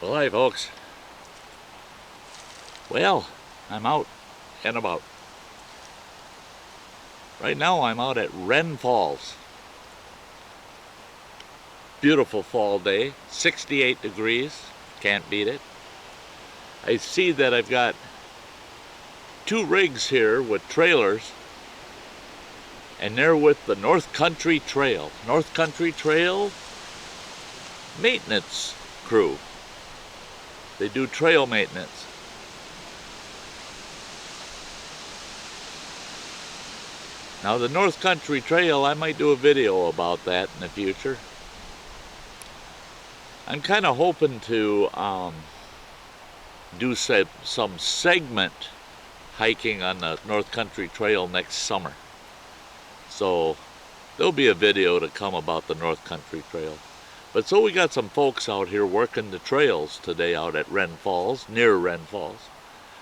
Well, hi folks. Well, I'm out and about. Right now I'm out at Waterfalls. Beautiful fall day, 68 degrees, can't beat it. I see that I've got 2 rigs here with trailers, and they're with the North Country Trail. North Country Trail maintenance crew. They do trail maintenance. Now the North Country Trail, I might do a video about that in the future. I'm kind of hoping to do some segment hiking on the North Country Trail next summer. So there'll be a video to come about the North Country Trail. But so we got some folks out here working the trails today out at Waterfalls, near Waterfalls,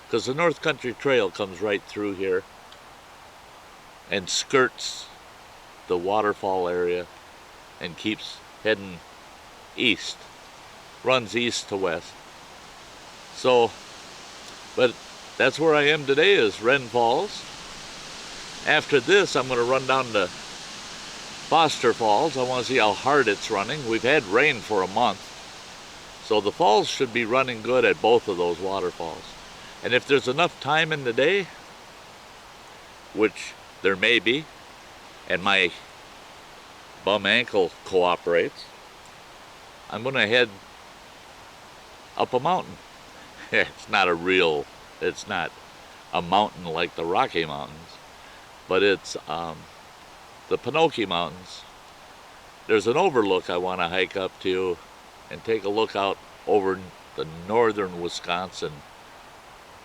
because the North Country Trail comes right through here and skirts the waterfall area and keeps heading east, runs east to west. So, but that's where I am today, is Waterfalls. After this, I'm going to run down to Waterfalls. I want to see how hard it's running. We've had rain for a month, so the falls should be running good at both of those waterfalls. And if there's enough time in the day, which there may be, and my bum ankle cooperates, I'm going to head up a mountain. It's not a mountain like the Rocky Mountains, but it's the Pinocchio Mountains. There's an overlook I want to hike up to and take a look out over the northern Wisconsin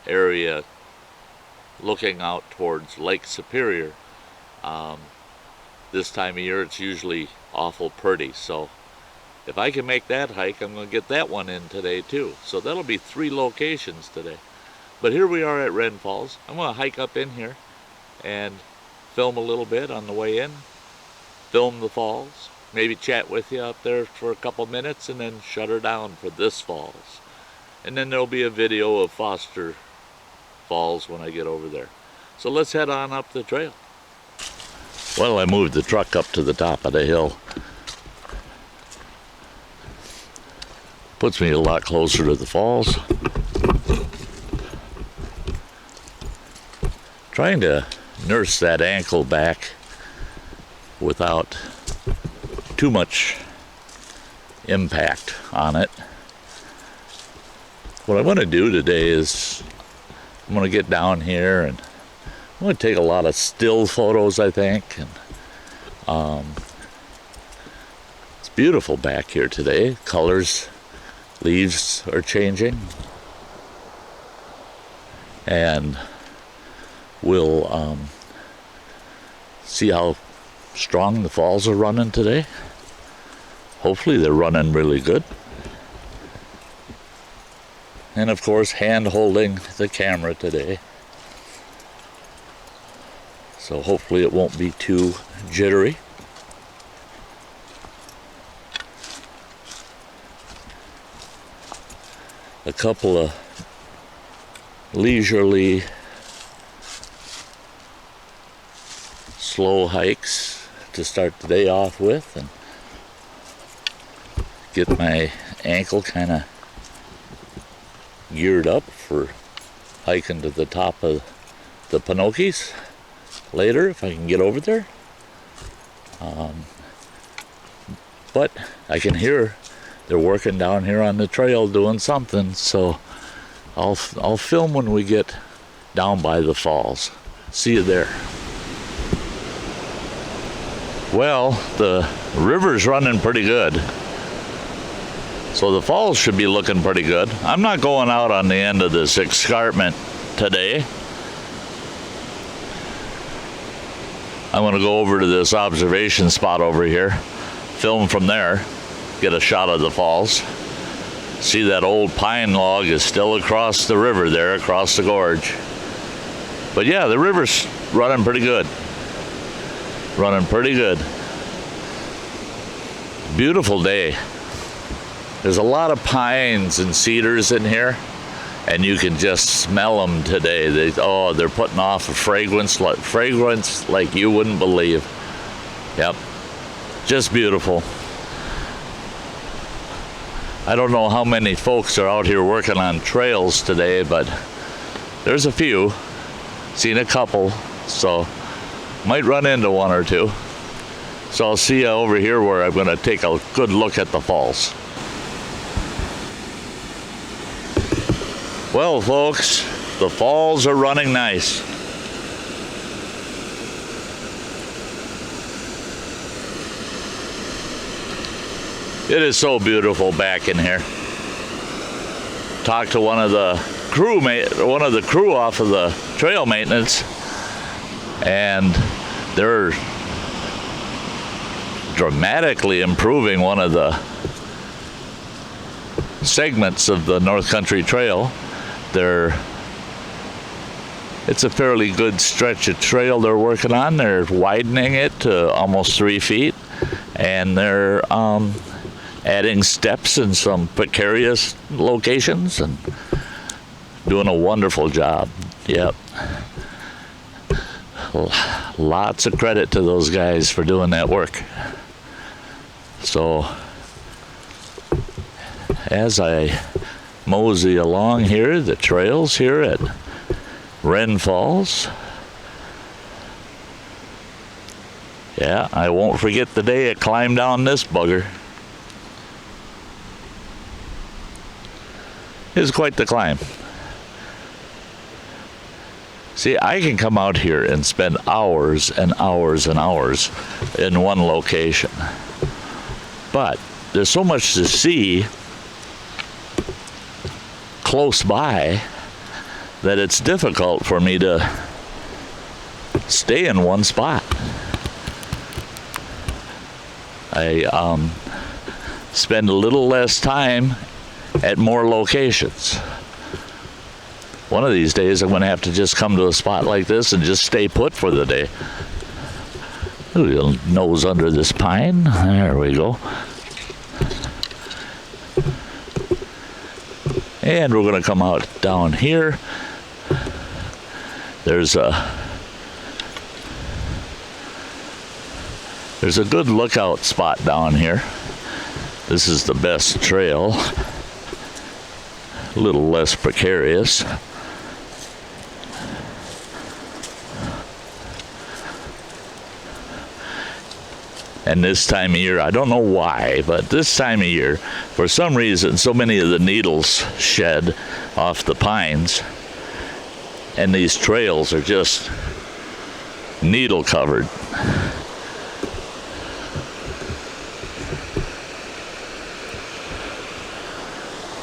area, looking out towards Lake Superior. This time of year it's usually awful pretty, so if I can make that hike, I'm going to get that one in today too. So that'll be 3 locations today. But here we are at Waterfalls. I'm going to hike up in here and film a little bit on the way in, film the falls, maybe chat with you up there for a couple minutes, and then shut her down for this falls. And then there'll be a video of Foster Falls when I get over there. So let's head on up the trail. Well, I moved the truck up to the top of the hill. Puts me a lot closer to the falls. Trying to nurse that ankle back without too much impact on it. What I'm going to do today is I'm going to get down here and I'm going to take a lot of still photos, I think. And it's beautiful back here today. Colors, leaves are changing, and we'll see how strong the falls are running today. Hopefully they're running really good. And of course, hand holding the camera today. So hopefully it won't be too jittery. A couple of leisurely slow hikes to start the day off with and get my ankle kind of geared up for hiking to the top of the Pinocchios later if I can get over there. But I can hear they're working down here on the trail doing something, so I'll film when we get down by the falls. See you there. Well, the river's running pretty good, so the falls should be looking pretty good. I'm not going out on the end of this escarpment today. I'm going to go over to this observation spot over here, film from there, get a shot of the falls. See, that old pine log is still across the river there, across the gorge. But yeah, the river's running pretty good. Running pretty good. Beautiful day. There's a lot of pines and cedars in here, and you can just smell them today. They're putting off a fragrance like you wouldn't believe. Yep, just beautiful. I don't know how many folks are out here working on trails today, but there's a few. Seen a couple, so might run into one or two. So I'll see you over here where I'm going to take a good look at the falls. Well, folks, the falls are running nice. It is so beautiful back in here. Talked to one of the crew off of the trail maintenance, and they're dramatically improving one of the segments of the North Country Trail. It's a fairly good stretch of trail they're working on. They're widening it to almost 3 feet, and they're adding steps in some precarious locations and doing a wonderful job. Yep. Lots of credit to those guys for doing that work. So as I mosey along here, the trails here at Wren Falls. Yeah, I won't forget the day I climbed down this bugger. It was quite the climb. See, I can come out here and spend hours and hours and hours in one location. But there's so much to see close by that it's difficult for me to stay in one spot. I spend a little less time at more locations. One of these days I'm going to have to just come to a spot like this and just stay put for the day. A little nose under this pine. There we go. And we're going to come out down here. There's a good lookout spot down here. This is the best trail. A little less precarious. And this time of year, I don't know why, but this time of year, for some reason, so many of the needles shed off the pines, and these trails are just needle covered.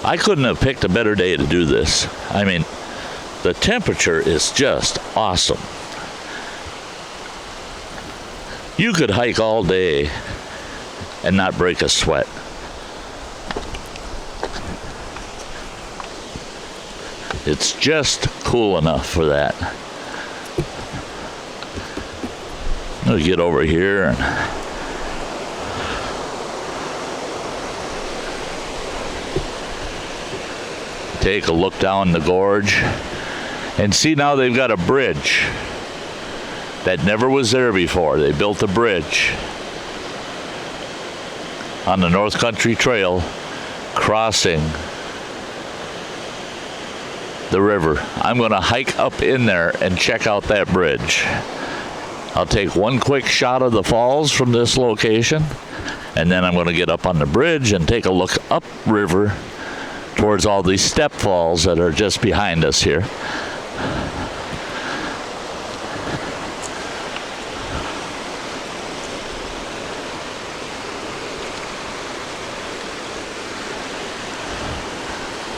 I couldn't have picked a better day to do this. I mean, the temperature is just awesome. You could hike all day and not break a sweat. It's just cool enough for that. I'll get over here and take a look down the gorge and see now they've got a bridge that never was there before. They built a bridge on the North Country Trail crossing the river. I'm going to hike up in there and check out that bridge. I'll take one quick shot of the falls from this location, and then I'm going to get up on the bridge and take a look upriver towards all these step falls that are just behind us here.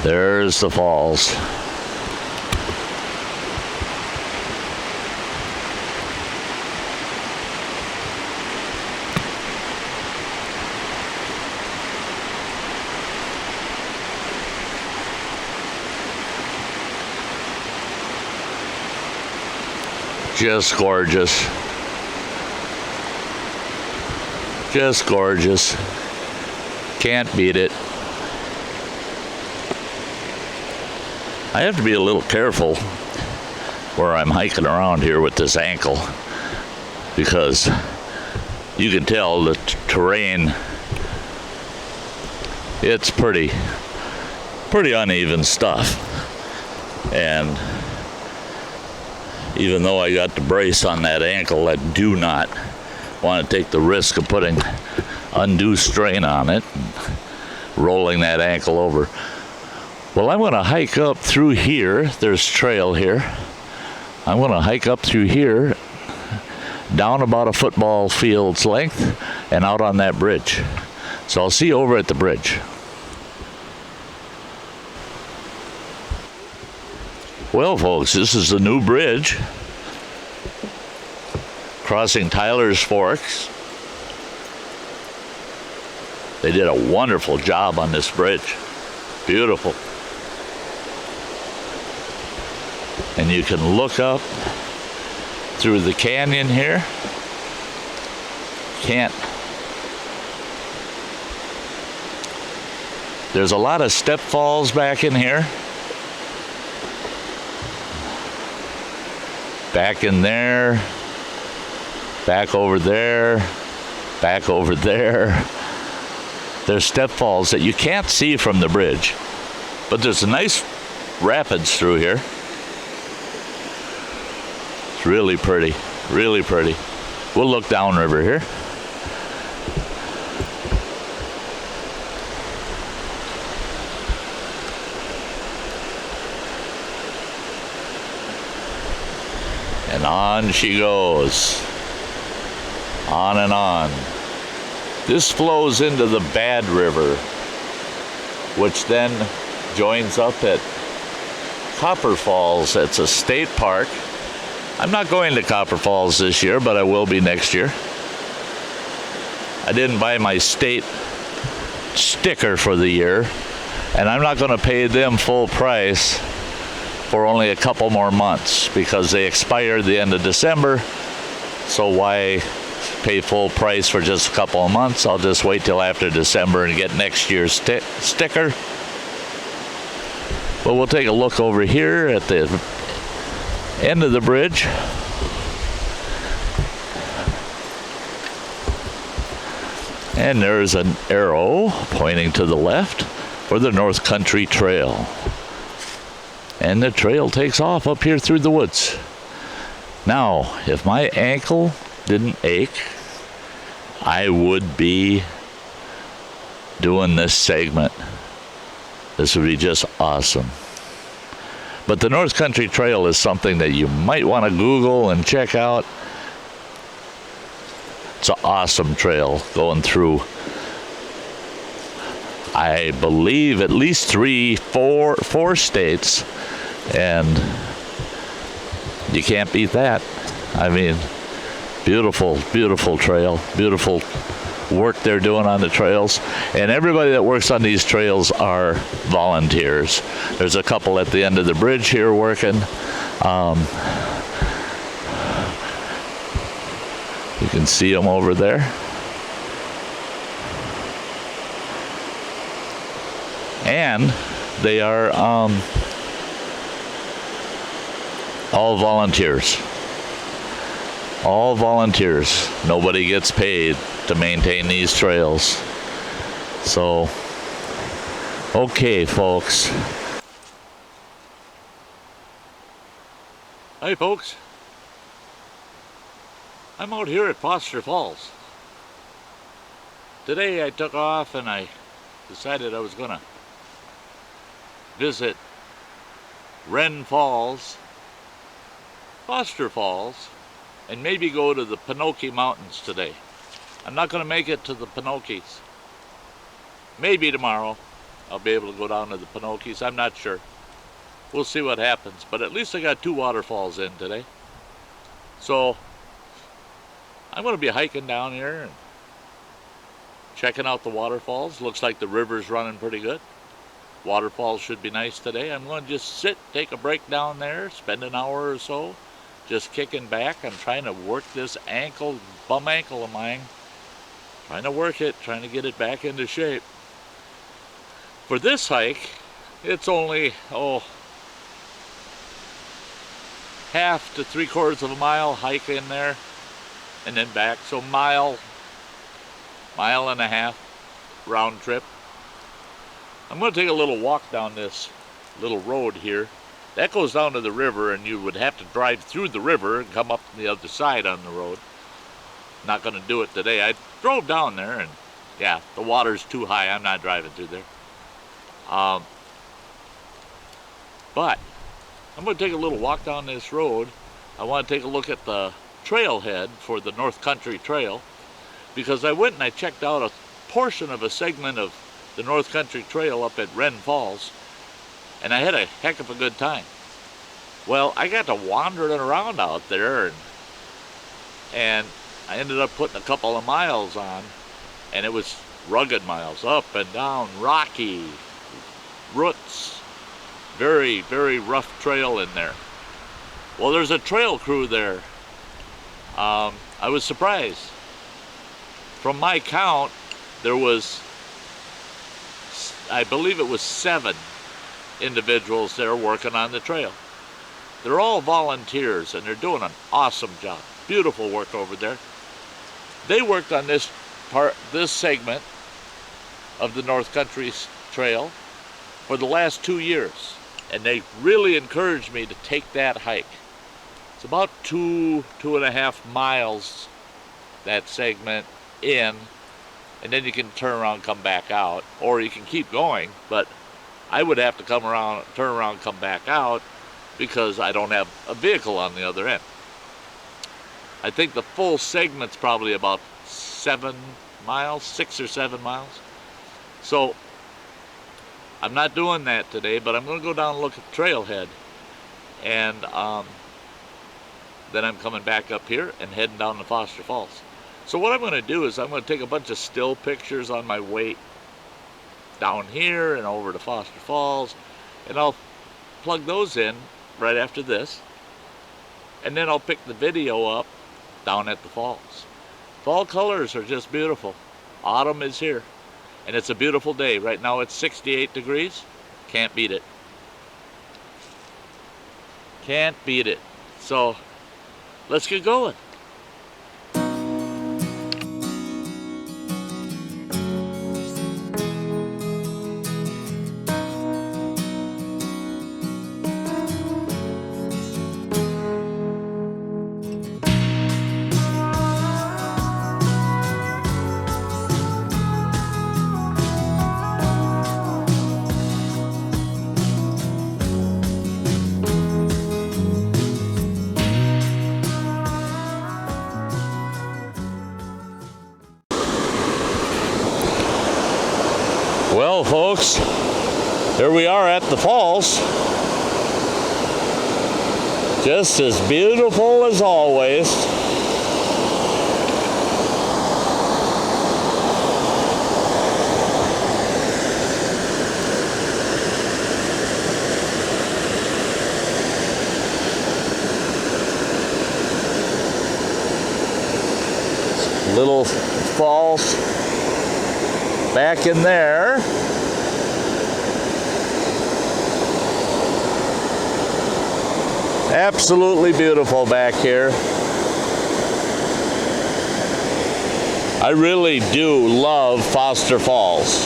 There's the falls. Just gorgeous. Just gorgeous. Can't beat it. I have to be a little careful where I'm hiking around here with this ankle, because you can tell the terrain, it's pretty uneven stuff. And even though I got the brace on that ankle, I do not want to take the risk of putting undue strain on it and rolling that ankle over. Well, I'm going to hike up through here. There's trail here. I'm going to hike up through here, down about a football field's length, and out on that bridge. So I'll see you over at the bridge. Well, folks, this is the new bridge crossing Tyler's Forks. They did a wonderful job on this bridge. Beautiful. And you can look up through the canyon here. There's a lot of step falls back in here. Back in there, back over there, back over there. There's step falls that you can't see from the bridge, but there's a nice rapids through here. It's really pretty, really pretty. We'll look downriver here. And on she goes, on and on. This flows into the Bad River, which then joins up at Copper Falls. It's a state park. I'm not going to Copper Falls this year, but I will be next year. I didn't buy my state sticker for the year, and I'm not going to pay them full price for only a couple more months, because they expire at the end of December. So why pay full price for just a couple of months? I'll just wait till after December and get next year's sticker. But we'll take a look over here at the end of the bridge. And there's an arrow pointing to the left for the North Country Trail. And the trail takes off up here through the woods. Now, if my ankle didn't ache, I would be doing this segment. This would be just awesome. But the North Country Trail is something that you might want to Google and check out. It's an awesome trail going through, I believe, at least four states. And you can't beat that. I mean, beautiful, beautiful trail, beautiful work they're doing on the trails. And everybody that works on these trails are volunteers. There's a couple at the end of the bridge here working. You can see them over there. And they are all volunteers. All volunteers. Nobody gets paid to maintain these trails. So, okay, folks. Hey, folks. I'm out here at Waterfalls. Today I took off and I decided I was going to visit Wren Falls, Waterfalls, and maybe go to the Pinocchio Mountains today. I'm not going to make it to the Pinocchios. Maybe tomorrow I'll be able to go down to the Pinocchios. I'm not sure. We'll see what happens. But at least I got 2 waterfalls in today. So I'm going to be hiking down here and checking out the waterfalls. Looks like the river's running pretty good. Waterfalls should be nice today. I'm going to just sit, take a break down there, spend an hour or so just kicking back. I'm trying to work this ankle, bum ankle of mine. Trying to work it, trying to get it back into shape. For this hike, it's only, half to 3/4 of a mile hike in there and then back. So mile and a half round trip. I'm going to take a little walk down this little road here. That goes down to the river, and you would have to drive through the river and come up the other side on the road. Not going to do it today. I drove down there, and yeah, the water's too high. I'm not driving through there. But I'm going to take a little walk down this road. I want to take a look at the trailhead for the North Country Trail, because I went and I checked out a portion of a segment of the North Country Trail up at Wren Falls, and I had a heck of a good time. Well, I got to wandering around out there, and I ended up putting a couple of miles on, and it was rugged miles, up and down, rocky, roots, very, very rough trail in there. Well, there's a trail crew there. I was surprised. From my count, there was, I believe it was 7 individuals there working on the trail. They're all volunteers, and they're doing an awesome job. Beautiful work over there. They worked on this segment of the North Country Trail for the last 2 years, and they really encouraged me to take that hike. It's about 2.5 miles, that segment in, and then you can turn around, come back out, or you can keep going, but I would have to turn around, come back out, because I don't have a vehicle on the other end. I think the full segment's probably about 7 miles, 6 or 7 miles. So I'm not doing that today, but I'm going to go down and look at the trailhead, and then I'm coming back up here and heading down to Foster Falls. So what I'm going to do is I'm going to take a bunch of still pictures on my way down here and over to Foster Falls, and I'll plug those in right after this, and then I'll pick the video up down at the falls. Fall colors are just beautiful. Autumn is here, and it's a beautiful day. Right now it's 68 degrees. Can't beat it. Can't beat it. So let's get going. Well, folks, here we are at the falls. Just as beautiful as always. Little falls back in there. Absolutely beautiful back here. I really do love Foster Falls.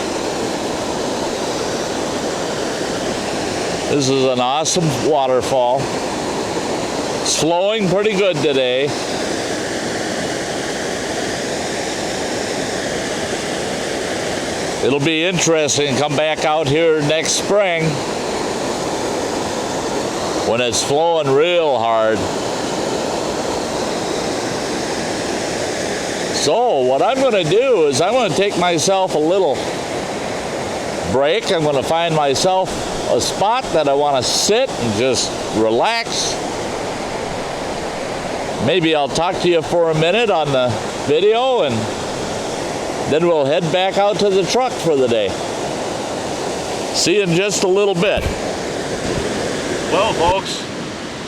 This is an awesome waterfall. It's flowing pretty good today. It'll be interesting to come back out here next spring when it's flowing real hard. So what I'm going to do is I'm going to take myself a little break. I'm going to find myself a spot that I want to sit and just relax. Maybe I'll talk to you for a minute on the video, and then we'll head back out to the truck for the day. See you in just a little bit. Well, folks,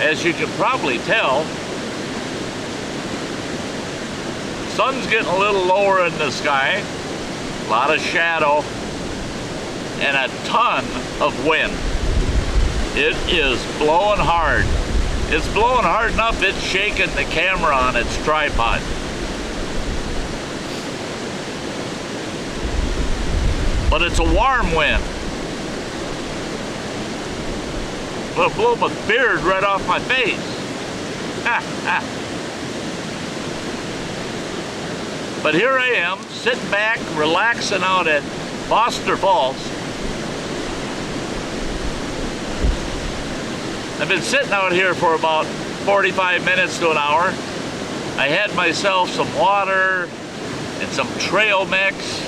as you can probably tell, sun's getting a little lower in the sky, a lot of shadow, and a ton of wind. It is blowing hard. It's blowing hard enough, it's shaking the camera on its tripod. But it's a warm wind. It'll blow my beard right off my face. But here I am, sitting back, relaxing out at Waterfalls. I've been sitting out here for about 45 minutes to an hour. I had myself some water and some trail mix,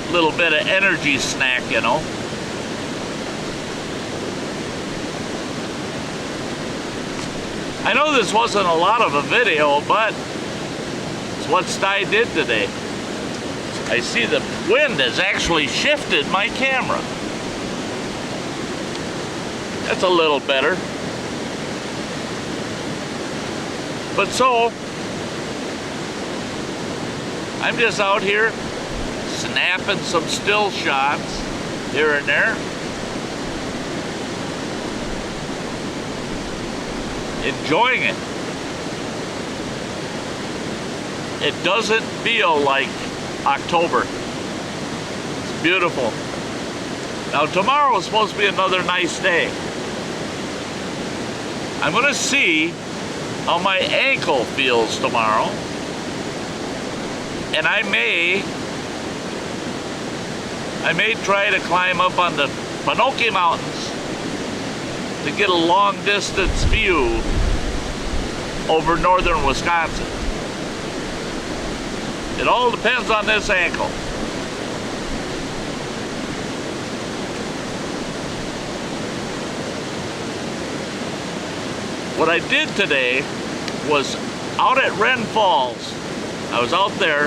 a little bit of energy snack, you know. I know this wasn't a lot of a video, but it's what I did today. I see the wind has actually shifted my camera. That's a little better. But so, I'm just out here snapping some still shots here and there. Enjoying it. It doesn't feel like October. It's beautiful. Now tomorrow is supposed to be another nice day. I'm gonna see how my ankle feels tomorrow. And I may try to climb up on the Pinocchio Mountains to get a long distance view over northern Wisconsin. It all depends on this ankle. What I did today was out at Wren Falls. I was out there.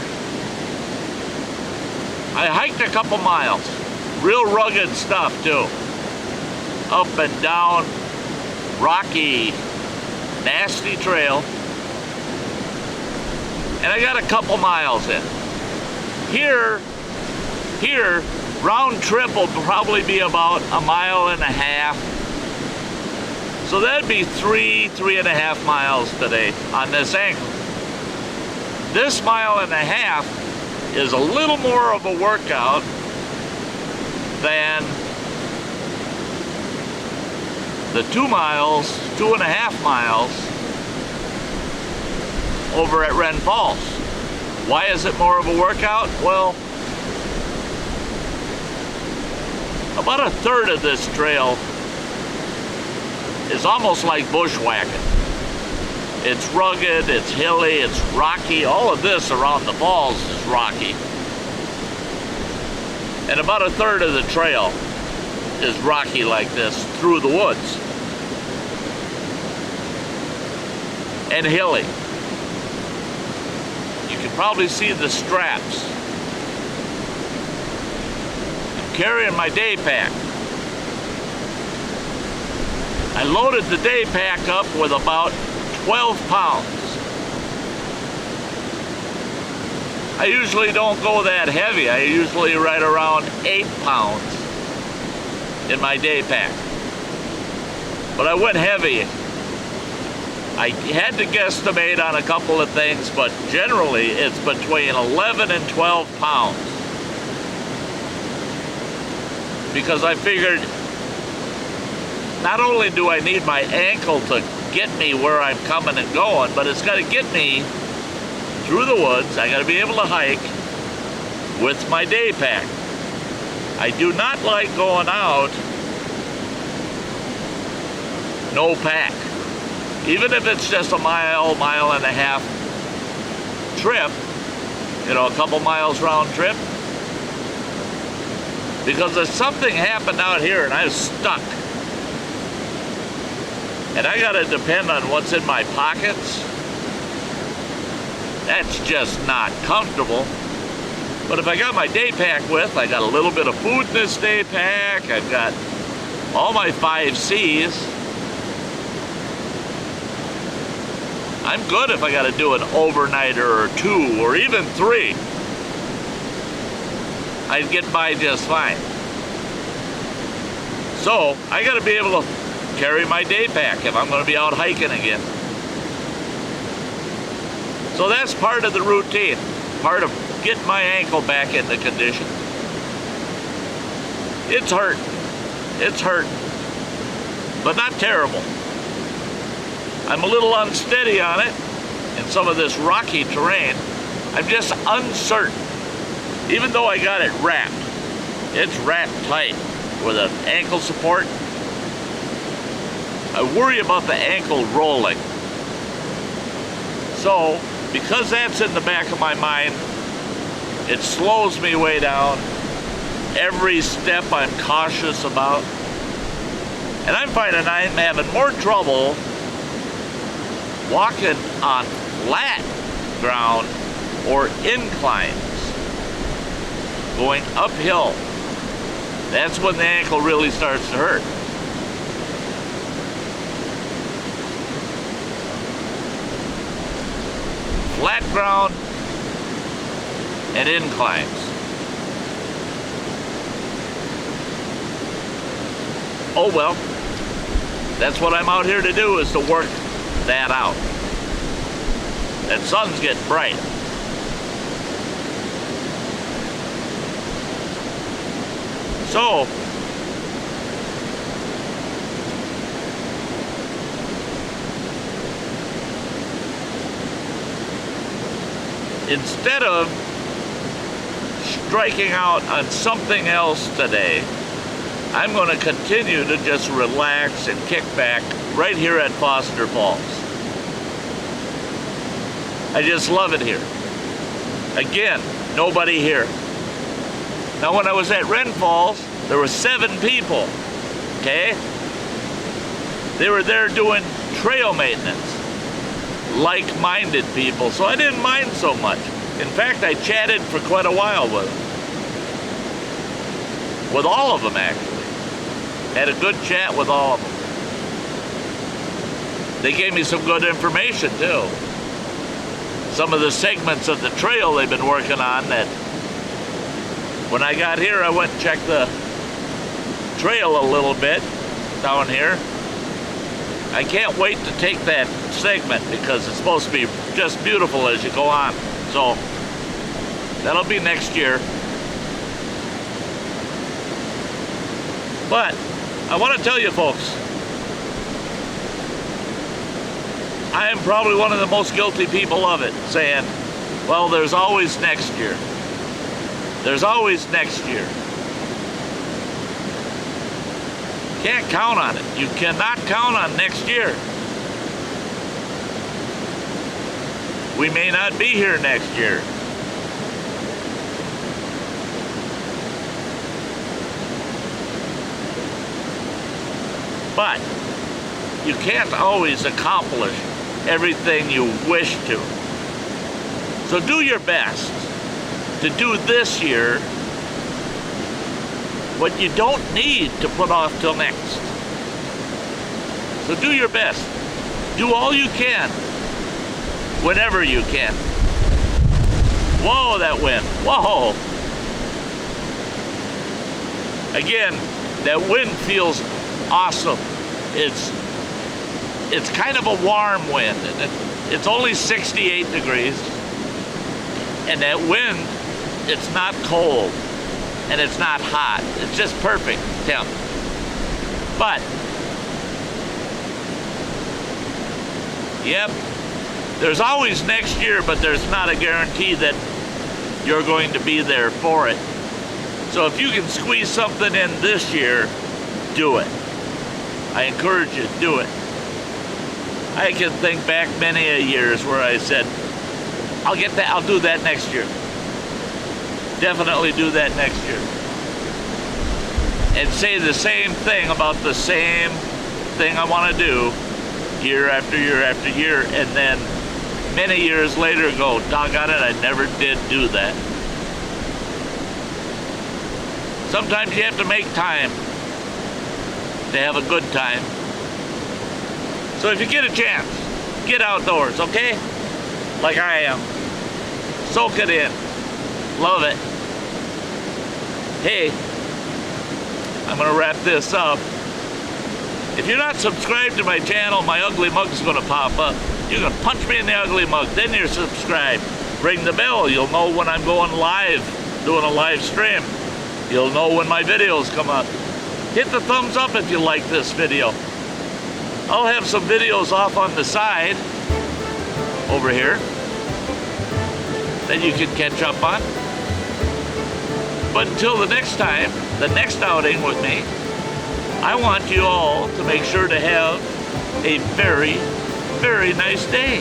I hiked a couple miles. Real rugged stuff too. Up and down, rocky, nasty trail. And I got a couple miles in. Here, round trip will probably be about a mile and a half. So that'd be 3.5 miles today on this ankle. This mile and a half is a little more of a workout than the 2.5 miles over at Wren Falls. Why is it more of a workout? Well, about a third of this trail is almost like bushwhacking. It's rugged, it's hilly, it's rocky. All of this around the falls is rocky. And about a third of the trail is rocky like this through the woods. And hilly. You can probably see the straps. I'm carrying my day pack. I loaded the day pack up with about 12 pounds. I usually don't go that heavy. I usually right around 8 pounds in my day pack. But I went heavy. I had to guesstimate on a couple of things, but generally it's between 11 and 12 pounds. Because I figured not only do I need my ankle to get me where I'm coming and going, but it's got to get me through the woods. I got to be able to hike with my day pack. I do not like going out no pack. Even if it's just a mile and a half trip, you know, a couple miles round trip. Because if something happened out here and I was stuck, and I gotta depend on what's in my pockets, that's just not comfortable. But if I got my day pack with, I got a little bit of food in this day pack, I've got all my 5 C's. I'm good if I gotta do an overnighter or 2 or even 3. I'd get by just fine. So I gotta be able to carry my day pack if I'm going to be out hiking again. So that's part of the routine, part of getting my ankle back into condition. It's hurting, but not terrible. I'm a little unsteady on it in some of this rocky terrain. I'm just uncertain. Even though I got it wrapped, it's wrapped tight with an ankle support. I worry about the ankle rolling. So, because that's in the back of my mind, it slows me way down. Every step I'm cautious about. And I'm finding I'm having more trouble walking on flat ground or inclines, going uphill. That's when the ankle really starts to hurt. Flat ground and inclines. Oh well, that's what I'm out here to do, is to work that out. That sun's getting bright. So, instead of striking out on something else today, I'm going to continue to just relax and kick back right here at Foster Falls. I just love it here. Again, nobody here. Now when I was at Wren Falls, there were 7 people, okay? They were there doing trail maintenance, like-minded people, so I didn't mind so much. In fact, I chatted for quite a while with them. With all of them, actually. Had a good chat with all of them. They gave me some good information, too. Some of the segments of the trail they've been working on that when I got here, I went and checked the trail a little bit down here. I can't wait to take that segment because it's supposed to be just beautiful as you go on. So that'll be next year. But I want to tell you folks, I am probably one of the most guilty people of it, saying, well, there's always next year. There's always next year. Can't count on it. You cannot count on next year. We may not be here next year. But you can't always accomplish everything you wish to. So do your best to do this year what you don't need to put off till next. So do your best. Do all you can, whenever you can. Whoa, that wind. Whoa. Again, that wind feels awesome. It's kind of a warm wind. It's only 68 degrees. And that wind, it's not cold. And it's not hot. It's just perfect temp. But, yep, there's always next year, but there's not a guarantee that you're going to be there for it. So if you can squeeze something in this year, do it. I encourage you to do it. I can think back many a years where I said, I'll do that next year. Definitely do that next year. And say the same thing about the same thing I want to do year after year after year, and then many years later go, doggone it, I never did do that. Sometimes you have to make time to have a good time. So if you get a chance, get outdoors, okay? Like I am. Soak it in. Love it. Hey, I'm gonna wrap this up. If you're not subscribed to my channel, my ugly mug's gonna pop up. You can punch me in the ugly mug, then you're subscribed. Ring the bell, you'll know when I'm going live, doing a live stream. You'll know when my videos come up. Hit the thumbs up if you like this video. I'll have some videos off on the side, over here, that you can catch up on. But until the next time, the next outing with me, I want you all to make sure to have a very, very nice day.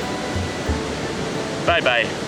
Bye-bye.